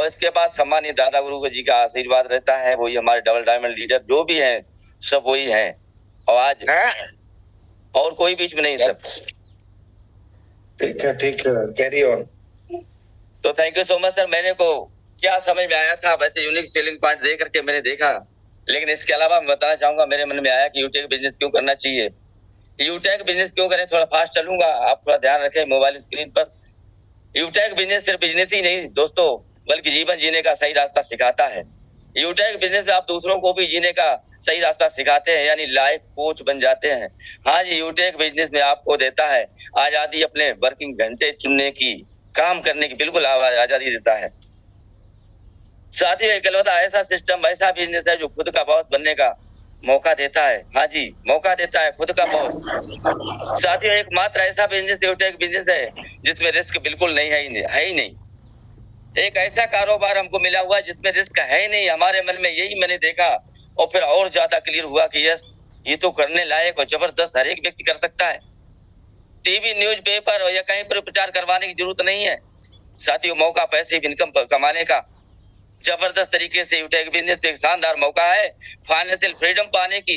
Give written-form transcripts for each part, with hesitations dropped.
और इसके बाद सम्मानीय दादा गुरु जी का आशीर्वाद रहता है। वही हमारे डबल डायमंड लीडर जो भी हैं सब वही हैं, और आज और कोई बीच में नहीं सर। ठीक है, कैरी ऑन। तो thank you so much sir. मैंने को क्या समझ में आया था, वैसे यूनिक सेलिंग पॉइंट देख करके मैंने देखा, लेकिन इसके अलावा मैं बताना चाहूंगा मेरे मन में आया कि यूटेक बिजनेस क्यों करना चाहिए। यूटेक बिजनेस क्यों करें, थोड़ा फास्ट चलूंगा, आप थोड़ा ध्यान रखें मोबाइल स्क्रीन पर। यूटेक बिजनेस सिर्फ बिजनेस ही नहीं दोस्तों, बल्कि जीवन जीने का सही रास्ता सिखाता है। यूटेक बिजनेस आप दूसरों को भी जीने का सही रास्ता सिखाते हैं, यानी लाइफ कोच बन जाते हैं। हाँ जी, यूटेक बिजनेस में आपको देता है आजादी, अपने वर्किंग घंटे चुनने की, काम करने की बिल्कुल आजादी देता है। साथ ही इकलौता ऐसा सिस्टम, ऐसा बिजनेस है जो खुद का बॉस बनने का मौका देता है। हाँ जी, मौका देता है खुद का बॉस। साथ ही एकमात्र ऐसा बिजनेस यूटेक बिजनेस है जिसमें रिस्क बिल्कुल नहीं है ही नहीं। एक ऐसा कारोबार हमको मिला हुआ है जिसमें रिस्क है ही नहीं। हमारे मन में यही मैंने देखा और फिर और ज्यादा क्लियर हुआ कि यस, ये तो करने लायक और जबरदस्त हर एक व्यक्ति कर सकता है। टीवी, न्यूज पेपर और या कहीं पर प्रचार करवाने की जरूरत नहीं है। साथियों, मौका पैसे इनकम कमाने का जबरदस्त तरीके से यूटेक बिजनेस एक शानदार मौका है फाइनेंशियल फ्रीडम पाने की।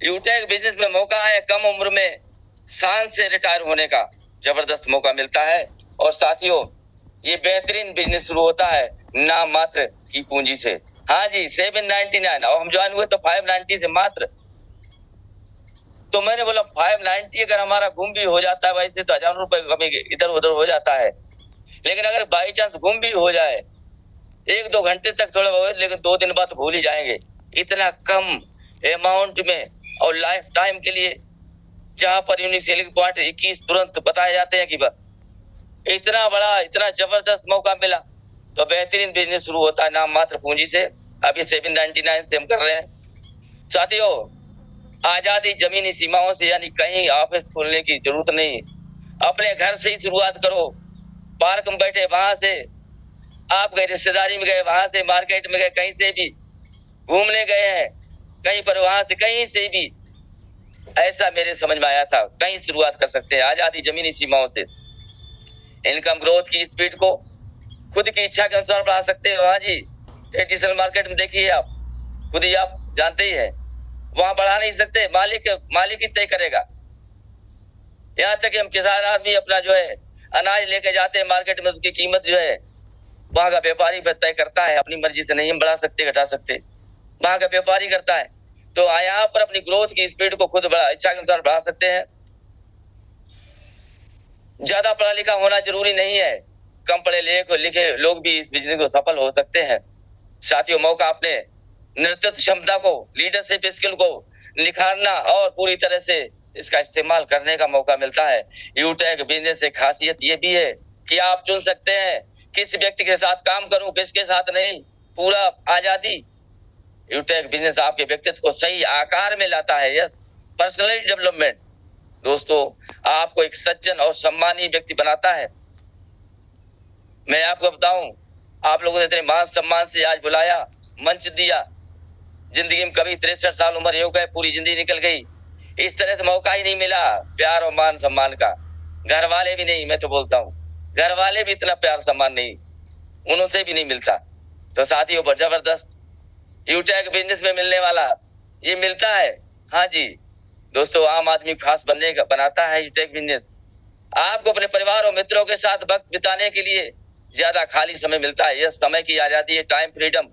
यूटेक बिजनेस में मौका है कम उम्र में शान से रिटायर होने का, जबरदस्त मौका मिलता है। और साथियों, ये बेहतरीन बिजनेस शुरू होता है नाम मात्र की पूंजी से। हाँ जी, 799 और हम ज्वाइन हुए तो 590 से मात्र। तो मैंने बोला 590 अगर हमारा गुम भी हो जाता है, वैसे तो 1000 रुपए कभी इधर उधर हो जाता है, लेकिन अगर बाई चांस गुम भी हो जाए 1-2 घंटे तक थोड़ा बहुत, लेकिन 2 दिन बाद भूल ही जाएंगे। इतना कम अमाउंट में और लाइफ टाइम के लिए, जहां पर यूनिक सेलिंग पॉइंट 21 तुरंत बताए जाते हैं कि बस इतना बड़ा, इतना जबरदस्त मौका मिला, तो बेहतरीन बिजनेस शुरू होता है नाम मात्र पूंजी से। अभी 799 से हम कर रहे हैं। साथियों, आजादी जमीनी सीमाओं से, यानी कहीं ऑफिस खोलने की जरूरत नहीं, अपने घर से ही शुरुआत करो। पार्क में बैठे वहां से, आप गए रिश्तेदारी में गए वहां से, मार्केट में गए, कहीं से भी घूमने गए हैं कहीं पर, वहां से कहीं से भी, ऐसा मेरे समझ में आया था कहीं शुरुआत कर सकते हैं आजादी जमीनी सीमाओं से। इनकम ग्रोथ की स्पीड को खुद की इच्छा के अनुसार बढ़ा सकते हैं। हाँ जी, ट्रेडिशनल मार्केट में देखिए आप, खुद ही आप जानते ही हैं, वहां बढ़ा नहीं सकते, मालिक ही तय करेगा। यहाँ तक कि हम किसान आदमी अपना जो है अनाज लेके जाते हैं मार्केट में, उसकी कीमत जो है वहां का व्यापारी तय करता है, अपनी मर्जी से नहीं हम बढ़ा सकते घटा सकते, वहां का व्यापारी करता है। तो यहाँ पर अपनी ग्रोथ की स्पीड को खुद इच्छा के अनुसार बढ़ा सकते हैं। ज्यादा पढ़ा लिखा होना जरूरी नहीं है, कम पढ़े लिखे लोग भी इस बिजनेस को सफल हो सकते हैं। साथियों, मौका अपने नेतृत्व क्षमता को, लीडरशिप स्किल को निखारना और पूरी तरह से इसका इस्तेमाल करने का मौका मिलता है। यूटेक बिजनेस से खासियत ये भी है कि आप चुन सकते हैं किस व्यक्ति के साथ काम करूं, किसके साथ नहीं, पूरा आजादी। यूटेक बिजनेस आपके व्यक्तित्व को सही आकार में लाता है। यस, पर्सनैलिटी डेवलपमेंट दोस्तों, आपको एक सज्जन और सम्मानीय व्यक्ति बनाता है। मैं आपको बताऊं, आप लोगों ने इतने मान सम्मान से आज बुलाया, मंच दिया। जिंदगी में कभी 63 साल उम्र हो गए, पूरी जिंदगी निकल गई, इस तरह से मौका ही नहीं मिला प्यार और मान सम्मान का। घर वाले भी नहीं, मैं तो बोलता हूँ घर वाले भी इतना प्यार सम्मान नहीं, उनसे भी नहीं मिलता। तो साथियों, जबरदस्त यूटेक बिजनेस में मिलने वाला ये मिलता है। हाँ जी दोस्तों, आम आदमी खास बनाता है यूटेक बिजनेस। आपको अपने परिवार और मित्रों के साथ वक्त बिताने के लिए ज्यादा खाली समय मिलता है। यह समय की आजादी है, टाइम फ्रीडम।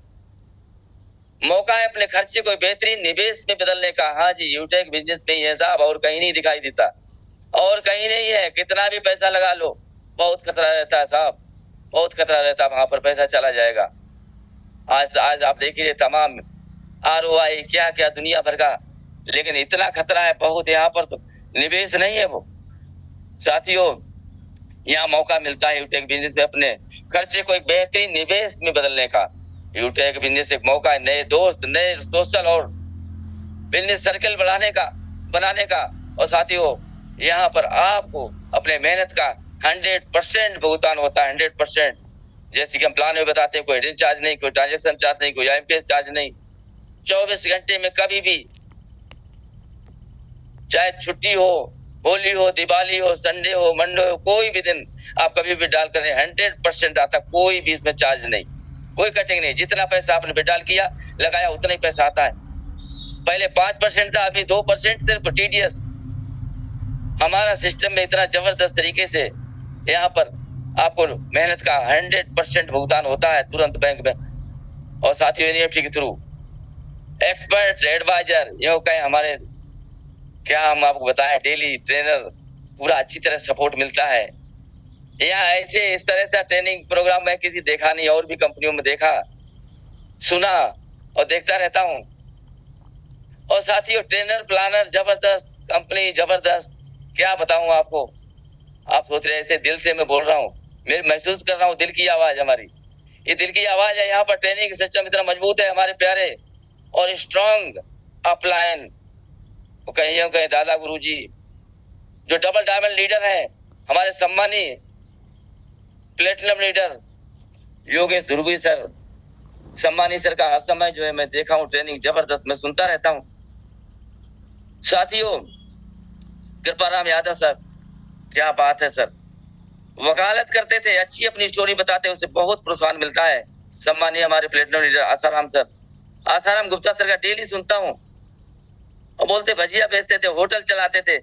मौका है अपने खर्चे को बेहतरीन निवेश में बदलने का। हाँ जी, यूटेक बिजनेस में ही है साहब, और कहीं नहीं दिखाई देता, और कहीं नहीं है। कितना भी पैसा लगा लो, बहुत खतरा रहता है साहब, बहुत खतरा रहता है, वहां पर पैसा चला जाएगा। आज आप देखिए तमाम ROI क्या क्या दुनिया भर का, लेकिन इतना खतरा है बहुत यहाँ पर, तो निवेश नहीं है वो। साथियों, यहाँ मौका मिलता है यूटेक बिजनेस में अपने खर्चे को एक बेहतरीन निवेश में बदलने का। यूटेक बिजनेस एक मौका है नए दोस्त, नए सोशल और बिजनेस सर्कल बनाने का। और साथियों, यहाँ पर आपको अपने मेहनत का 100% भुगतान होता है, 100%। जैसे कि हम प्लान में बताते हैं, कोई हिडन चार्ज नहीं, कोई ट्रांजेक्शन चार्ज नहीं, कोई IMPS चार्ज नहीं। 24 घंटे में कभी भी, चाहे छुट्टी हो होली हो, दिवाली हो, संडे हो, मंडे हो, कोई भी दिन आप कभी भी विड्रॉल करें 100% आता, कोई भी इसमें चार्ज नहीं, कोई कटिंग नहीं। जितना पैसा आपने विड्रॉल किया लगाया उतना ही पैसा आता है। पहले 5% था, अभी 2% सिर्फ टीडीएस। हमारा सिस्टम में इतना जबरदस्त तरीके से यहाँ पर आपको मेहनत का 100% भुगतान होता है तुरंत बैंक में, और साथियों एनईएफटी के थ्रू एक्सपर्ट एडवाइजर यूं कहें हमारे, क्या हम आपको बताएं, डेली ट्रेनर पूरा अच्छी तरह सपोर्ट मिलता है। यहाँ ऐसे इस तरह से ट्रेनिंग प्रोग्राम मैं किसी देखा नहीं, और भी कंपनियों में देखा, सुना और देखता रहता हूँ। और साथियों ट्रेनर प्लानर जबरदस्त, कंपनी जबरदस्त, क्या बताऊं आपको। आप सोच रहे ऐसे दिल से मैं बोल रहा हूँ, मैं महसूस कर रहा हूँ दिल की आवाज हमारी, ये दिल की आवाज है। यहाँ पर ट्रेनिंग सिस्टम इतना मजबूत है हमारे प्यारे और स्ट्रॉन्ग अपलाइन, कहीं दादा गुरुजी जो डबल डायमंड लीडर है, हमारे सम्मानी प्लेटिनम लीडर योगेश ध्रुवी सर, सम्मानी सर का हर समय जो है मैं देखा हूँ ट्रेनिंग जबरदस्त, मैं सुनता रहता हूँ। साथियों कृपाराम यादव सर, क्या बात है सर, वकालत करते थे, अच्छी अपनी स्टोरी बताते, उसे बहुत प्रोत्साहन मिलता है। सम्मानीय हमारे platinum leader Asaram sir, Asaram Gupta sir का डेली सुनता हूँ, और बोलते भजिया बेचते थे, होटल चलाते थे,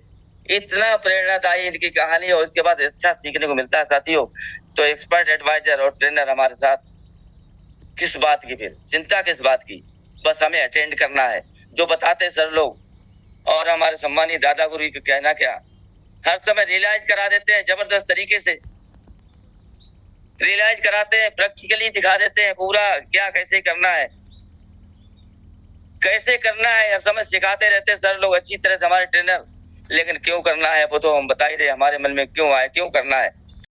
इतना प्रेरणादायी इनकी कहानी है, और इसके बाद अच्छा सीखने को मिलता है। साथियों तो एक्सपर्ट एडवाइजर और ट्रेनर हमारे साथ, किस बात की फिर चिंता, किस बात की, बस हमें अटेंड करना है जो बताते सर लोग। और हमारे सम्मानीय दादा गुरु का कहना क्या, हर समय रियलाइज करा देते हैं, जबरदस्त तरीके से रियलाइज कराते हैं, प्रैक्टिकली दिखा देते हैं पूरा क्या कैसे करना है, कैसे करना है, हर समय सिखाते रहते हैं सर लोग अच्छी तरह से हमारे ट्रेनर। लेकिन क्यों करना है वो तो हम बता ही रहे, हमारे मन में क्यों आए, क्यों करना है,